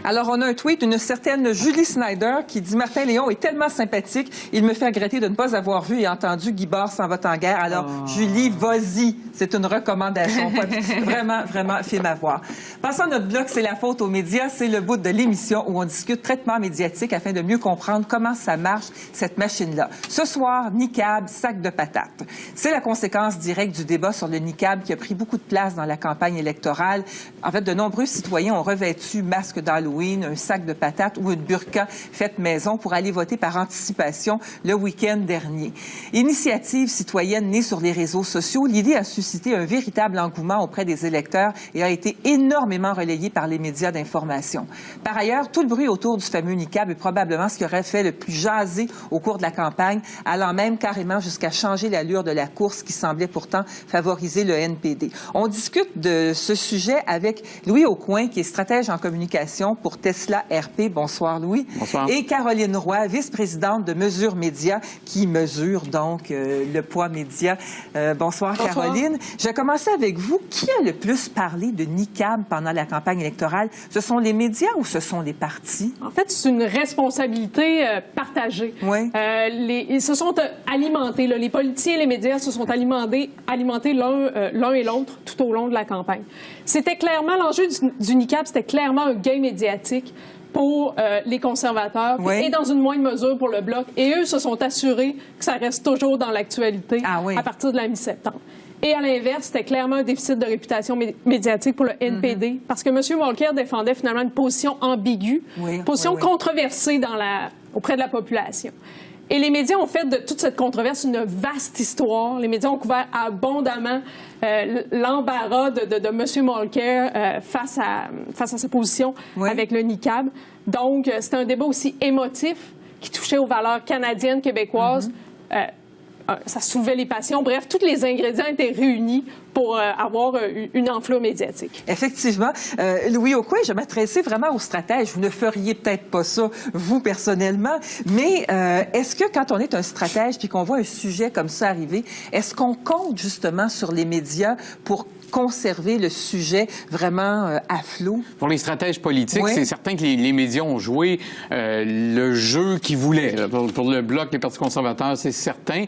Alors, on a un tweet d'une certaine Julie Snyder qui dit « Martin Léon est tellement sympathique, il me fait regretter de ne pas avoir vu et entendu Guy Barre s'en va en guerre. » Alors, Julie, vas-y, c'est une recommandation. Vraiment, vraiment, film à voir. Passons à notre bloc, c'est la faute aux médias. C'est le bout de l'émission où on discute traitement médiatique afin de mieux comprendre comment ça marche, cette machine-là. Ce soir, niqab, sac de patates. C'est la conséquence directe du débat sur le niqab qui a pris beaucoup de place dans la campagne électorale. En fait, de nombreux citoyens ont revêtu masque d'Halloween, un sac de patates ou une burqa faite maison pour aller voter par anticipation le week-end dernier. Initiative citoyenne née sur les réseaux sociaux, l'idée a suscité un véritable engouement auprès des électeurs et a été énormément relayée par les médias d'information. Par ailleurs, tout le bruit autour du fameux niqab est probablement ce qui aurait fait le plus jaser au cours de la campagne, allant même carrément jusqu'à changer l'allure de la course qui semblait pourtant favoriser le NPD. On discute de ce sujet avec Louis Aucoin, qui est stratège en communication pour Tesla RP. Bonsoir, Louis. Bonsoir. Et Caroline Roy, vice-présidente de Mesure Média, qui mesure donc le poids média. Bonsoir, Caroline. Je vais commencer avec vous. Qui a le plus parlé de niqab pendant la campagne électorale? Ce sont les médias ou ce sont les partis? En fait, c'est une responsabilité partagée. Oui. Ils se sont alimentés, là, les politiciens et les médias se sont alimentés l'un et l'autre tout au long de la campagne. C'était clairement, l'enjeu du niqab, c'était clairement un gain médiatique pour les conservateurs et dans une moindre mesure pour le Bloc. Et eux se sont assurés que ça reste toujours dans l'actualité à partir de la mi-septembre. Et à l'inverse, c'était clairement un déficit de réputation médiatique pour le NPD, parce que M. Walker défendait finalement une position ambiguë, une position controversée auprès de la population. Et les médias ont fait de toute cette controverse une vaste histoire. Les médias ont couvert abondamment l'embarras de M. Walker face à sa position avec le niqab. Donc, c'était un débat aussi émotif qui touchait aux valeurs canadiennes, québécoises. Ça soulevait les passions. Bref, tous les ingrédients étaient réunis pour avoir une enflure médiatique. Effectivement. Louis Aucoin, je m'adressais vraiment aux stratèges. Vous ne feriez peut-être pas ça, vous, personnellement, mais est-ce que quand on est un stratège puis qu'on voit un sujet comme ça arriver, est-ce qu'on compte justement sur les médias pour conserver le sujet vraiment à flot? Pour les stratèges politiques, c'est certain que les médias ont joué le jeu qu'ils voulaient. Pour le Bloc, les partis conservateurs, c'est certain.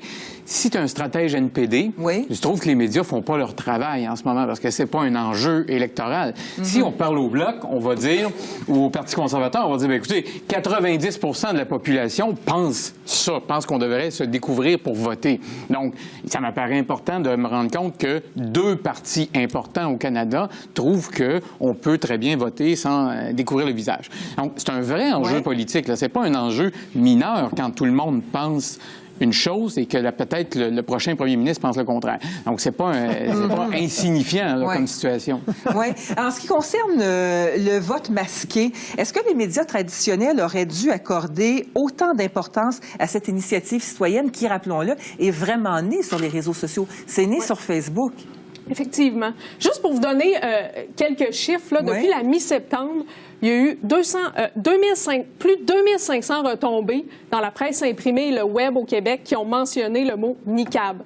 Si tu es un stratège NPD, je trouve que les médias font pas leur travail en ce moment parce que c'est pas un enjeu électoral. Si on parle au Bloc, on va dire, ou au Parti conservateur, on va dire, bien, écoutez, 90 de la population pense ça, pense qu'on devrait se découvrir pour voter. Donc, ça m'apparaît important de me rendre compte que deux partis importants au Canada trouvent qu'on peut très bien voter sans découvrir le visage. Donc, c'est un vrai enjeu politique. C'est pas un enjeu mineur quand tout le monde pense une chose et que peut-être le prochain premier ministre pense le contraire. Donc, c'est pas insignifiant là, comme situation. Oui. En ce qui concerne le vote masqué, est-ce que les médias traditionnels auraient dû accorder autant d'importance à cette initiative citoyenne qui, rappelons-le, est vraiment née sur les réseaux sociaux? C'est né sur Facebook. Effectivement. Juste pour vous donner quelques chiffres, là, depuis la mi-septembre, il y a eu plus de 2500 retombées dans la presse imprimée et le web au Québec qui ont mentionné le mot niqab.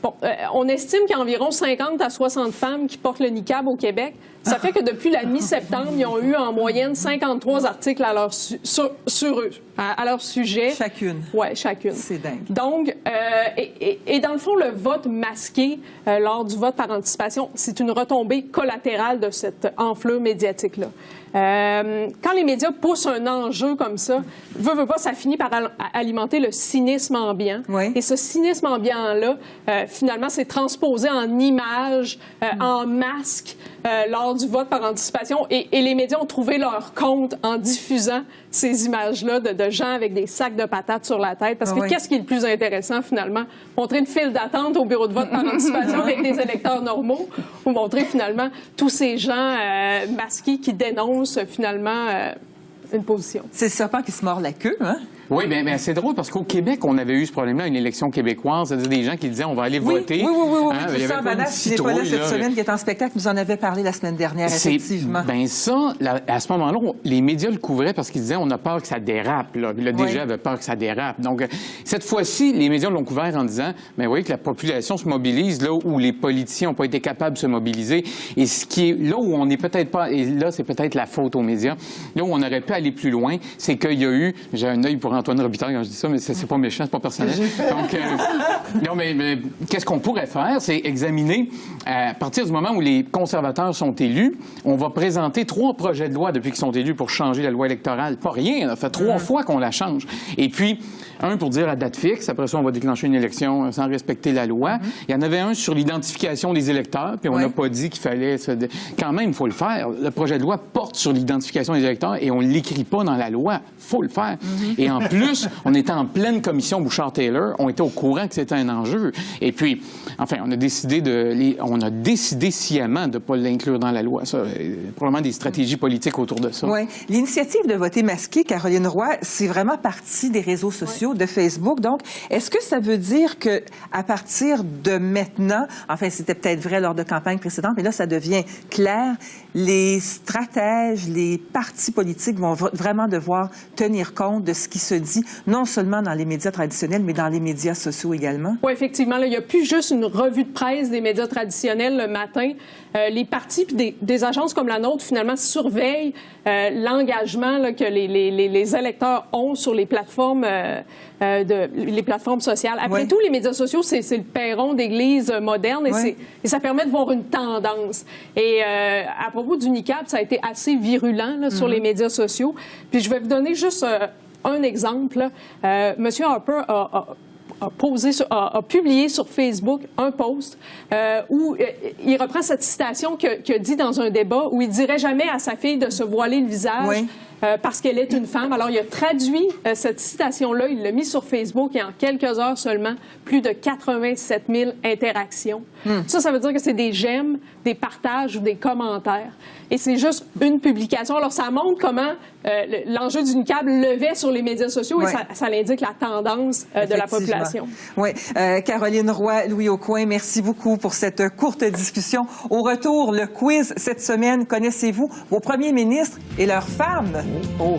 Bon, on estime qu'il y a environ 50 à 60 femmes qui portent le niqab au Québec. Ça fait que depuis la mi-septembre, ils ont eu en moyenne 53 articles à leur sujet. Chacune. Oui, chacune. C'est dingue. Donc, et dans le fond, le vote masqué lors du vote par anticipation, c'est une retombée collatérale de cette enflure médiatique-là. Quand les médias poussent un enjeu comme ça, veut pas, ça finit par alimenter le cynisme ambiant. Et ce cynisme ambiant-là, finalement, c'est transposé en images, en masques, lors du vote par anticipation. Et les médias ont trouvé leur compte en diffusant ces images-là de gens avec des sacs de patates sur la tête. Parce que qu'est-ce qui est le plus intéressant, finalement? Montrer une file d'attente au bureau de vote par anticipation avec des électeurs normaux ou montrer, finalement, tous ces gens masqués qui dénoncent, finalement, une position. C'est le serpent qui se mord la queue, hein? Oui, bien, c'est drôle parce qu'au Québec, on avait eu ce problème-là, une élection québécoise, c'est-à-dire des gens qui disaient on va aller voter. Oui. Christian Vanasse, qui n'est pas là cette semaine, qui est en spectacle, nous en avait parlé la semaine dernière, effectivement. Bien ça, à ce moment-là, les médias le couvraient parce qu'ils disaient on a peur que ça dérape. Là. Le DG avait peur que ça dérape. Donc, cette fois-ci, les médias l'ont couvert en disant mais oui, que la population se mobilise là où les politiciens n'ont pas été capables de se mobiliser. Et ce qui est là où on n'est peut-être pas, et là, c'est peut-être la faute aux médias, là où on aurait pu aller plus loin, c'est qu'il y a eu, j'ai un œil pour Antoine Robitaille quand je dis ça, mais c'est pas méchant, c'est pas personnel. Donc, non, mais qu'est-ce qu'on pourrait faire? C'est examiner, à partir du moment où les conservateurs sont élus, on va présenter 3 projets de loi depuis qu'ils sont élus pour changer la loi électorale. Pas rien, ça fait 3 fois qu'on la change. Et puis, un pour dire à date fixe, après ça, on va déclencher une élection sans respecter la loi. Il y en avait un sur l'identification des électeurs, puis on n'a pas dit qu'il fallait... Quand même, il faut le faire. Le projet de loi porte sur l'identification des électeurs et on ne l'écrit pas dans la loi. Il faut le faire. Et en plus, on était en pleine commission Bouchard-Taylor, on était au courant que c'était un enjeu. Et puis, enfin, on a décidé sciemment de ne pas l'inclure dans la loi. Ça, probablement des stratégies politiques autour de ça. Oui. L'initiative de voter masqué, Caroline Roy, c'est vraiment partie des réseaux sociaux, de Facebook. Donc, est-ce que ça veut dire que à partir de maintenant, enfin, c'était peut-être vrai lors de campagnes précédentes, mais là, ça devient clair, les stratèges, les partis politiques vont vraiment devoir tenir compte de ce qui se dit, non seulement dans les médias traditionnels, mais dans les médias sociaux également? Oui, effectivement. Là, il n'y a plus juste une revue de presse des médias traditionnels le matin. Les partis puis des agences comme la nôtre, finalement, surveillent l'engagement que les électeurs ont sur les plateformes les plateformes sociales. Après tout, les médias sociaux, c'est le perron d'église moderne et ça permet de voir une tendance. Et à propos du niqab, ça a été assez virulent là, sur les médias sociaux. Puis je vais vous donner juste un exemple. Monsieur Harper a publié sur Facebook un post où il reprend cette citation qu'il a dit dans un débat où il dirait jamais à sa fille de se voiler le visage parce qu'elle est une femme. Alors, il a traduit cette citation-là, il l'a mis sur Facebook et en quelques heures seulement, plus de 87 000 interactions. Ça veut dire que c'est des j'aime, des partages ou des commentaires. Et c'est juste une publication. Alors, ça montre comment l'enjeu du niqab levait sur les médias sociaux et ça indique la tendance de la population. Oui. Caroline Roy, Louis Aucoin, merci beaucoup pour cette courte discussion. Au retour, le quiz cette semaine. Connaissez-vous vos premiers ministres et leurs femmes? Oh.